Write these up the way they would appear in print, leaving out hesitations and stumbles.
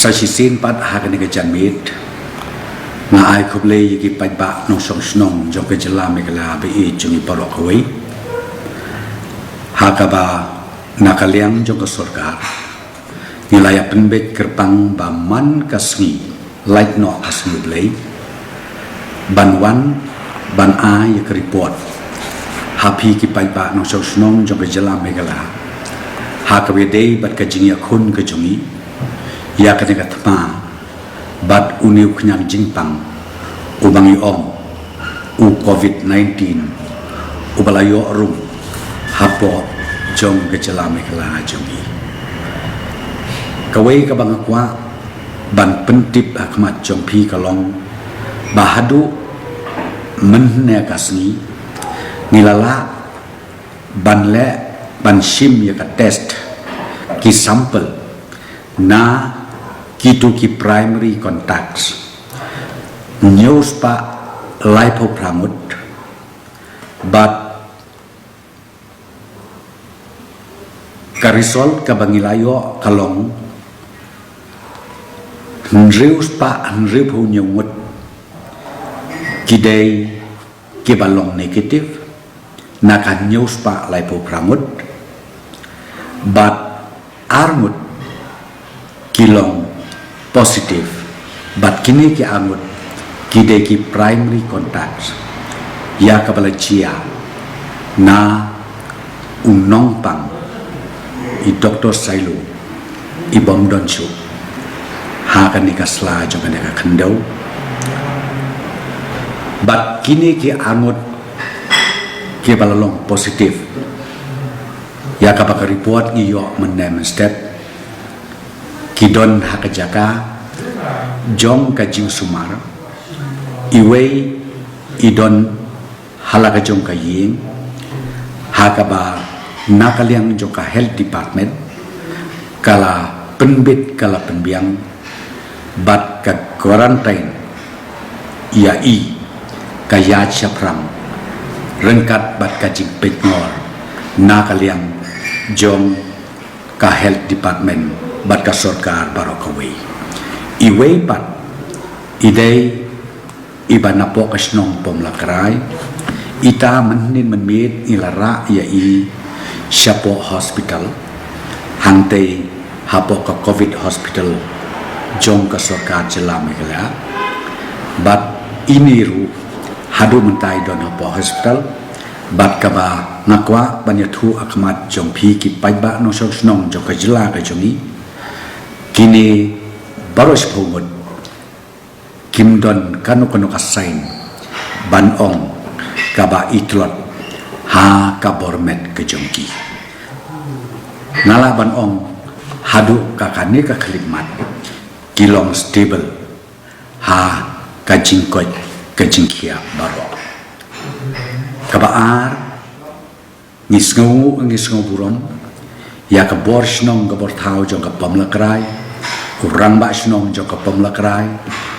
Sasisin pat hagan ke janmit na ai khuble ki pai ba no song snong jong ke jela megala be I jungi parok hoi hakaba nakaliang jong ke sarkar nilaya penbet kerpang ba man kasngi like no kasngi blei banwan ban ai ke report happy ki pai ba no song snong jong ke jela megala hakabe dei bat ka jingi khun ke jungi ya kanya katma bat uniu knyang jingpang ubangi om u covid-19 ubalayo rum hapo jong gejala mekala jongi kawai kabang kwa ban pentip akmat jong pi kalong bahadu menne kasni nilala ban le ban shim ya ka test ki sample na kitu ki primary contacts news pa lipopramut but karisol kabangilayo kalong news pa nriu pu nyungut kidei kibalong negative naka news pa lipopramut but armut kilong positif but kini ki angut kide ki primary contacts ya kabalachia na unong pang I Dr. Sailu I bom donchu ha kan ni kasla jong kan ka khandau but kini ki angut ki balalong positif ya kabaka report iyo menem step kidon hakajaka jong kajing sumar iwei idon halaga jong kaying hakaba nakaliang jong ka health department kala penbit kala penbiang bat ka quarantine ia I kaya chaprang rengkat bat kajing petngor nakaliang jong ka health department bat ka sarkar barokaway iway pat idei iba napo kasnong pomlakray ita manin manmit ilara ya I Shapo Hospital hangtei hapo ka COVID hospital jong ka sarkar jela megala bat iniru hadu mentai don hapo hospital bat kaba ngakwa banyathu akmat jong phi ki paiba no snong jong ka jela ka jongi kini baros phumut kimdon kanu kasain ban ong kaba itlot ha kabormet ke jongki ngala ban ong hadu kakane ka khlikmat kilong stable ha kajingkoj kajingkia baro kaba ar ngisngu burom ya ka bor snong ka bor thau jong ka pamlakrai kurang ba snong jong ka pamlakrai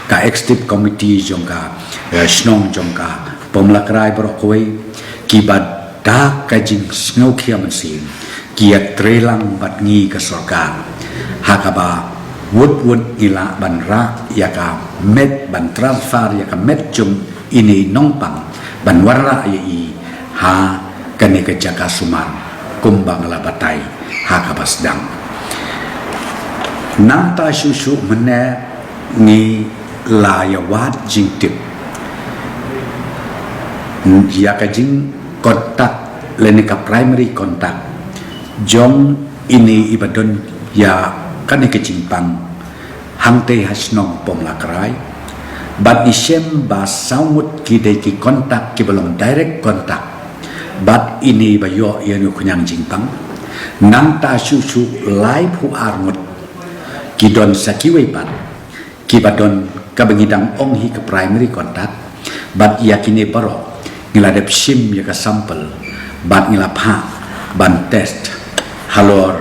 ka executive committee jong ka snong jong ka pamlakrai barokoi kibad da kajing sngo khia mansin kia trelang bat ngi ka sarkar hakaba wud ila banra ya ka met ban transfer ya ka met jum ini nongpang ban warra ya I ha kane ka jaka suman kumbang la batai hakaba sedang nanta susu mene ni layawat jingtip ya ka jing kontak lenika primary kontak jong ini ibadon ya kane ke jimpang hangte hasnong pomlakrai bat isem ba saumut kidei ki kontak ki belum direct kontak bat ini bayo yanu kunyang jimpang nangta susu live hu armut kidon sakiwe pat kibadon kabengidang ong hi ke primary kontak bat yakine baro ngiladep sim ya ka sample bat ngilapha ban test halor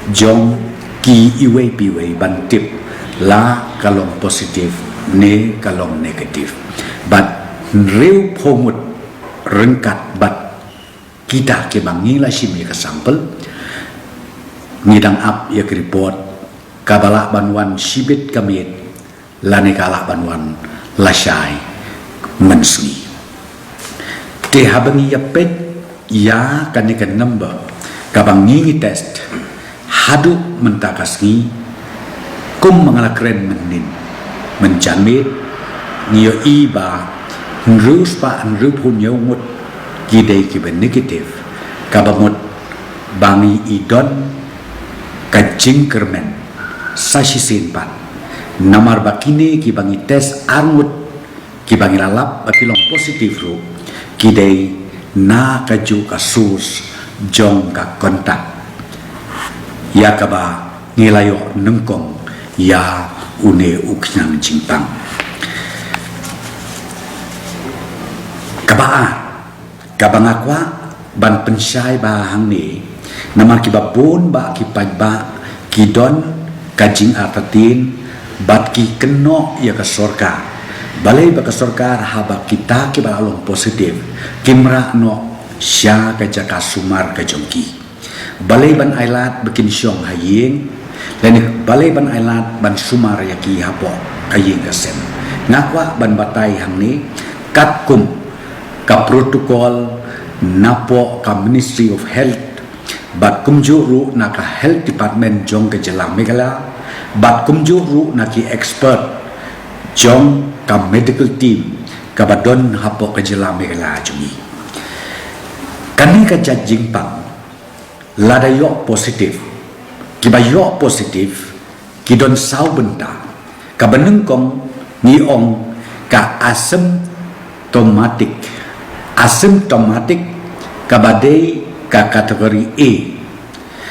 jong ki iwe piwe ban tip la kalong positif ne kalong negatif bat riu phomut rengkat bat kita ke bangi la sim ya ka sample ngidang up ya ke report kabala banwan sibit kamit lani kala banwan lasai mensni te habangi yapet ya kanikan number kabang ngingi test hadu mentakasni kum mengalakren menin mencamit niyo iba nrus pa nrup hunyo ngut gidei kiben negatif kabamut bangi idon kajing kermen sasisin pat namar bakine ki bangi tes angut ki bangi lalap bakilong positif ru kidei na kaju kasus jong ka kontak ya kaba nilayo nengkong ya une uknyang jingpang kabang akwa ban pensyai bahang ni namar ki babon ba ki pajba ki don kajing atatin bat ki keno ya ka sorkar balai ba ka sorkar haba kita ki ba along positif kimra no sya ka jaka sumar ka jongki balai ban ailat bikin syong haying dan balai ban ailat ban sumar ya ki hapo kaying kasem ngakwa ban batai hang ni katkum ka protokol napo ka Ministry of Health bat kumjuru na ka Health Department jong ke Jelang Megala bat kumjuru na ki expert jong ka medical team ka badon hapo ke Jelang Megala jungi kani ka jajing pang lada yok positif kiba yok positif kidon sau benta ka benengkong ni ong ka asymptomatic kabadai ka kategori A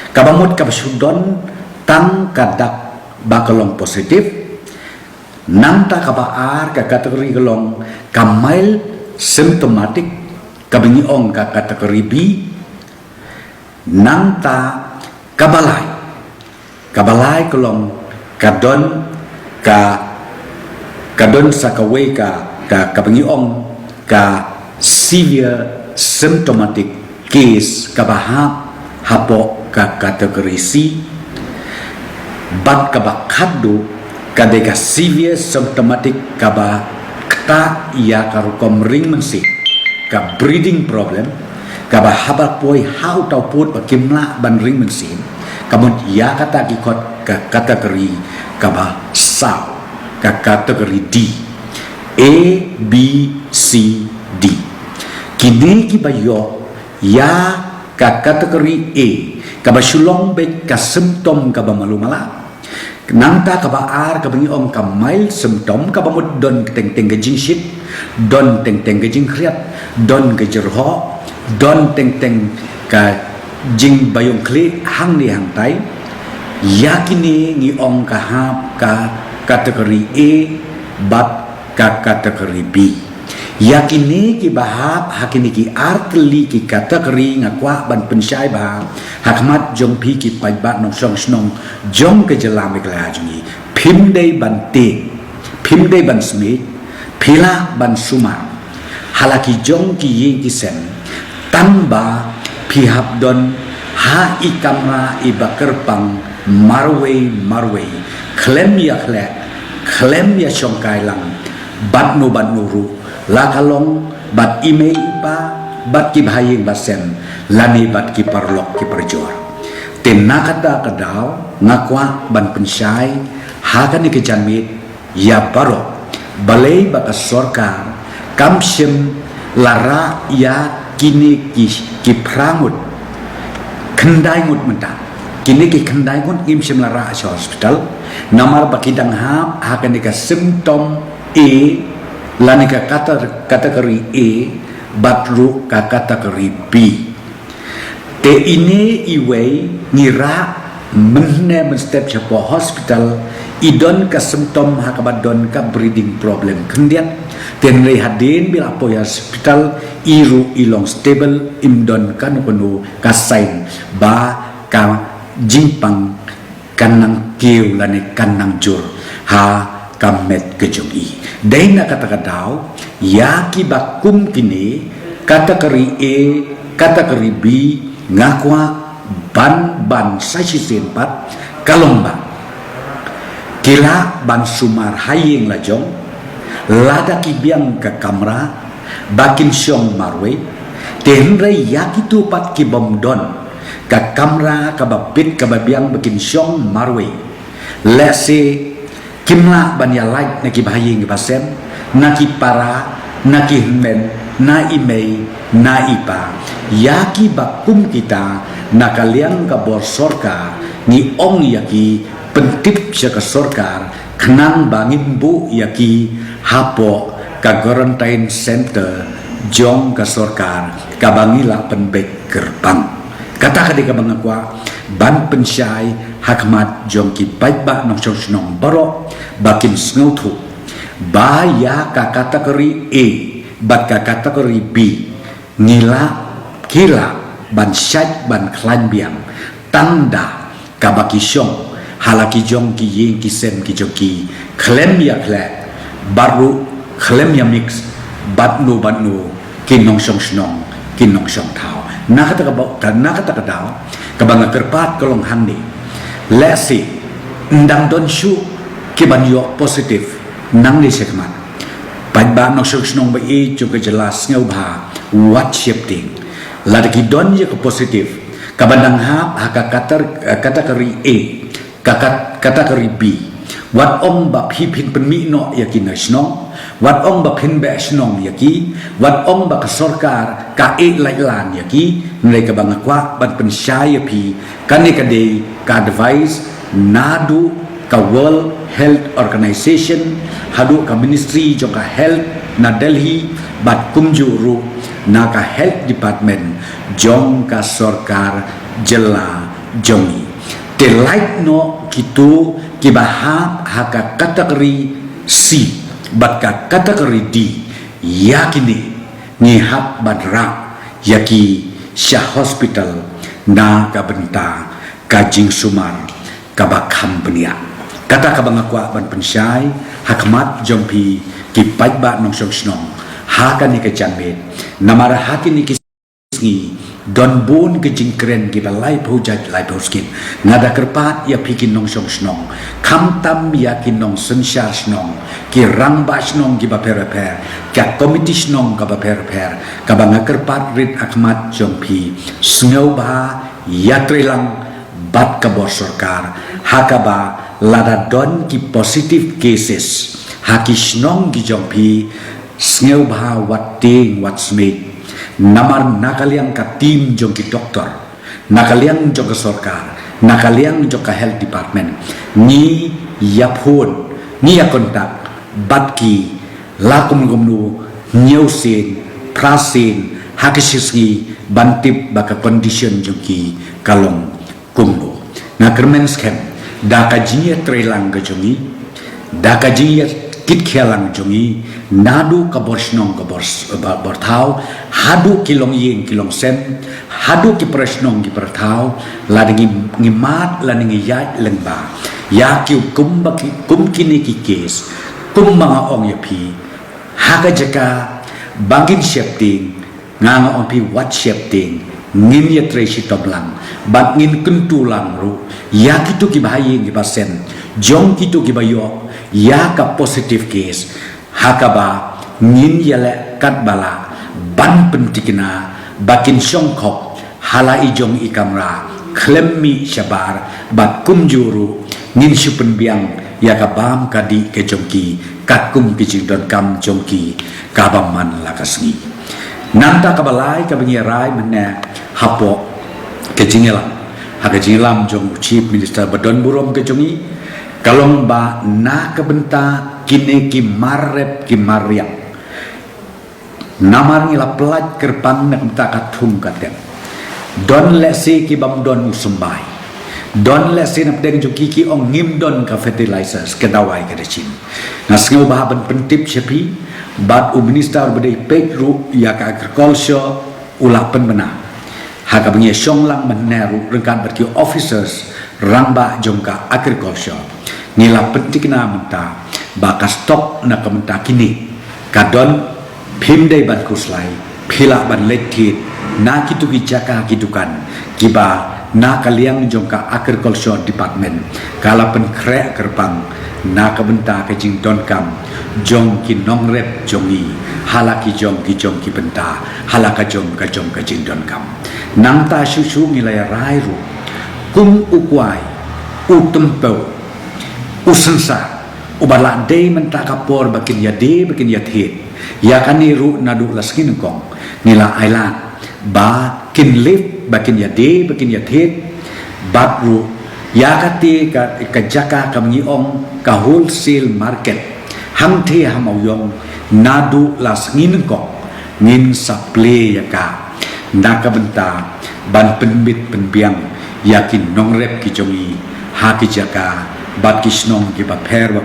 kabamut kabasudon tang kadak bakalong positif nangta kabaar ka kategori galong kamail symptomatic kabingiong ka kategori B nangta kabalay kalong kadon sakaway ka kabingiong ka severe symptomatic case kabahap hapo ka kategori C bat kabakado kadega severe symptomatic kaba kta iya karukom ring mensi ka breathing problem kaba habak poi hau tau put bakimla ban ring mensin kamut ya kata ikot ka kategori kaba saw ka kategori D A B C D kini kibayo ya ka kategori A kaba sulong bet ka simptom kaba malumala nangta kaba ar kaba ngiong ka mild simptom kaba mud don teng gajing shit don teng gajing kriat don gajerho don teng ka jing bayong kli hang ni hang tai yakini ngiong ka hap ka kategori A bat ka kategori B yakini ki bahap hakini ki artli ki kategori ngakwa ban pensyai bahap hakmat jong pi ki pajbat nong song snong jong ke jelam ikla jungi pimdei ban te pimdei ban smith pila ban sumar halaki jong ki ying ki sen tamba pihap don ha ikamra ibakerpang marway klem ya syongkai lang bat nuru lakalong bat email pa bat ki bahaying basen lani bat ki parlok ki perjor tenakata kadaw ngakwa ban pensyai hakan ni kejanmit ya baro balai baka sorkar kamsim lara ya kini ki prangut kendai ngut menta kini ki kendai ngut imsim lara asya hospital namar bakidang hap hakan ni ka simptom A lani ka kategori A batru ka kategori B te ini iway ngira menne step chapo hospital idon ka simptom hakabadon ka breathing problem kendian ten hadin bila poya hospital iru ilong stable imdon kan kono ka sign ba ka jingpang kanang kiu lani kanang jur ha kamet kejongi daina kata-kata yaki bakum kini kategori A kategori B ngakwa ban sasisin pat kalomba kila ban sumar haying lajong lada kibiang ke kamera bakin syong marwe tenre yakitu pat ki bomdon ka kamera ka babit ka babiang bakin syong marwe lese kimla ban ya like na ki bahaying basem na ki para na ki men na imei na ipa yaki bakum kita na kaliang ka bor sorkar ni ong yaki pentip siya ka sorkar kenang bangin bu yaki hapo ka quarantine center jong ka sorkar ka bangila penbek gerbang kata ka di ka bangakwa ban pensyai hakmat jong ki baik nong nong baro bakin snautu ba ya ka kategori A bat ka kategori B ngila kila ban syait ban klan biang tanda kabaki syong halaki jong ki ying ki sem ki joki klem ya kle baru klem ya mix batnu kinong syong snong kinong syong thao na kata ka daw kabanga kerpat kolong handi lesi ndang don shu ki ban yo positif nang ni sekmat pagba nong syong snong ba i juga jelas ngau ba what shifting lagi don je ke positif kabandang hap haka kategori A kategori B wat om bap hipin penmi no yakin nasional wat om bap hin be snong yaki wat om bak sorkar ka e lailan yaki nilai ka bangakwa ban pensyaya pi kane kade ka advice nadu ka World Health Organization hadu ka ministry jong ka health na Delhi bat kumjuru na ka health department jong ka sorkar jela jongi te like no kitu kibahap haka kategori C bat ka kategori D yakini ngihap badra yaki Syah Hospital na kabenta kajing sumar kabakam penia kata kabangakwa ban pensyai hakmat jompi ki paitba nong snong haka ni ke jamit namara haki ni kisngi don bun ke jingkren ki balai phujat lai phuskin ngada kerpat ya pikin nong snong kham tam ya kin nong sensya snong ki rang ba snong ki ba per ka komiti snong ka ba per ka banga kerpat rit hakmat jompi snau ba ya trelang bat ka bor sarkar haka ba lada don ki positive cases haki snong ki jompi sneu bha wat ting wat smith namar nakaliang ka tim jong ki doktor nakaliang jong ka sarkar nakaliang jong ka health department ni yapun ni ya kontak bat ki lakum gumnu nyeusin prasin haki sisgi bantip baka condition jong ki kalong kumno na kermen scam daka jinya trelang ke jongi daka jinya kit khelang jongi nadu ka borsnong ka borthau hadu kilong ying kilong sem hadu ki presnong ki perthau ladingi ngimat ladingi yat lengba ya ki kum kini ki kes kum mga ong yapi haka jaka bangin shifting nganga ong pi what shifting ngin ya tresi toblang bat ngin kentulang ru ya kitu ki bahaying ki pasen jong kitu ki bayo ya ka positive case hakaba ngin yale kat bala ban pentikina bakin syongkok hala ijong ikamra klemmi syabar bat kumjuru ngin supen biang ya ka bam kadi ke jongki kat kum ki don kam jongki kabam man lakasngi nanta kabalai kabingirai mena hapo kejingelam hakajilam jong chief minister badon burom kejongi kalong ba na kebenta kine ki marep ki mariam namar ngila pelat kerpang nak benta katung katem don lesi ki bam don usumbai don lesi nak deng joki ki ong ngim don ka fertilizers kedawai kedecin nasngo bahaban pentip sepi bat minister badai pekru ya ka agriculture ulah penbena haka bengi syonglang meneru rengkan berki officers ramba jongka agriculture nila pentikna menta baka stok na kementa kini kadon pimdai ban kuslai pila ban letit na kitu kijaka kitukan kiba na kaliang jong ka agriculture department kala pen krek kerpang na kabenta ke jing don kam jong ki nong rep jongi halaki jong ki benta halaka jong ka jing don kam nang ta shu ngilai rai ru kum ukwai utempau usensa ubala dei menta kapor bakin ya de bakin ya the ya kaniru nadu laskin kong nila ailan ba kin live bakin ya de bakin ya the bat ru ya kati ka jaka kamngi ong ka wholesale market ham the ham yong nadu laskin kong ngin supply ya ka naka benta ban penbit penbiang yakin nongrep ki jongi ha ki jaka bat kisnong ki ba pher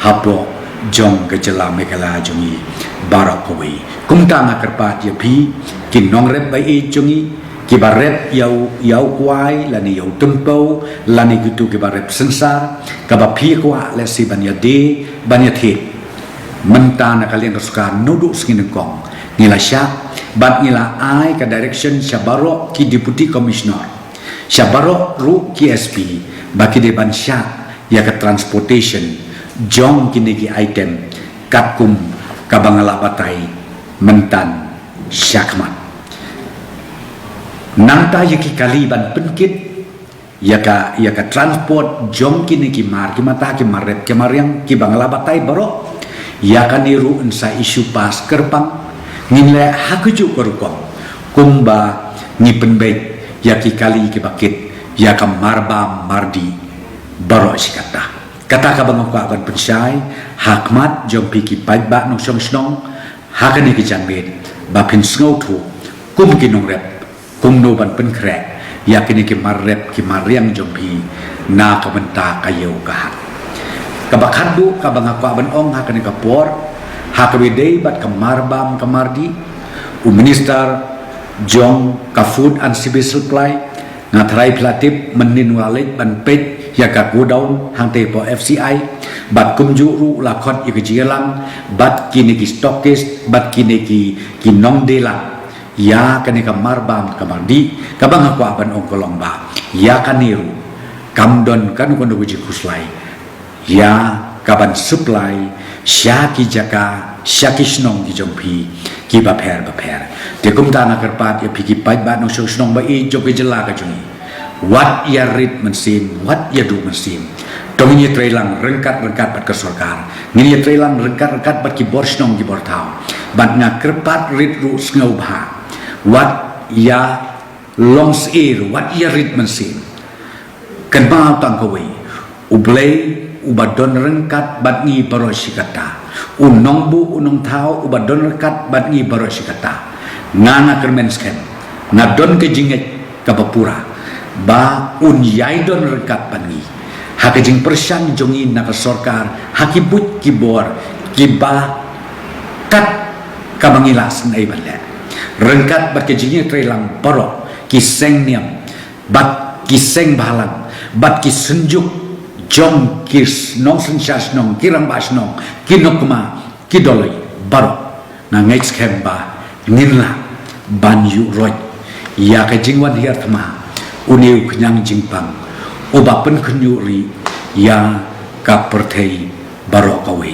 hapo jong ke jela mekala jongi barakowi kumta na kerpat ya bi kin nongrep bai e jongi ki baret yau kwai lani yau tempo lani gitu ki baret sensar ka ba pi kwa le si ban ya de ban ya the menta na kalian kesuka nudu singin kong nila sya bat nila ai ka direction syabaro ki deputy commissioner syabaro ru ki sp baki de ban sya ya ka transportation jong kini ki item kakum kabangala batai mentan syakmat nangta yaki kaliban penkit yaka transport jong kini ki mar ki mata ki marep ki mariang ki bangala batai baro yaka niru ensa isu pas kerpang nginle hakuju korukong kumba ni penbait yaki kali ki bakit yaka marba mardi baro sikata kata ka bang ka ban pensai hakmat jom piki pajba no song hakani ki janbet ba pin sngo thu kum ki nong rep kum no ban pen kre yakini ki marrep ki mariang jom pi na ka benta kayo ka kabakhandu ka bang ka ban ong hakani ka por hakawi dei bat ka marbam ka mardi u minister jong ka food and civil supply ngathrai platip menin walit ban pet ya ka godown hangte po FCI bat kumju ru lakot ya kejilang bat kini ki stockist bat kini ki nong dela ya kani ka marbam kamardi kabang aku aban ong kolong ba ya kaniru kamdon kan kono uji kuslai ya kaban supply syaki jaka syaki snong ki jompi ki ba pher te kumta na kerpat ya piki paj ba no snong ba i joke jela ka jungi wat ya rit mensim wat ya du mensim Tominya trailang rengkat bat ke sorkar nginya trailang rengkat bat ki borsnong ki bortau bat nga kerpat rit ru sngo bha wat ya longs air wat ya rit mensim kan ba tang kowe ublei ubadon rengkat bat ngi barosikata unong bu unong tau ubadon rengkat bat ngi barosikata ngana kermensken ngadon ke jinget ka bapura ba un yaidon rekat pangi hakajing persyang jongin na sorkar hakibut kibor kiba kat kamangilas na ibala rengkat bat kejingnya trelang baro kiseng niam bat kiseng bahalang bat kisenjuk jong kis nong sensyas nong kirang bas nong kinokma kidoloi baro na ngeks kemba nginla banyu roy ya kejingwan hiartma uniu kenyang jingpang ubapen kenyuri ya kapertei barok kawe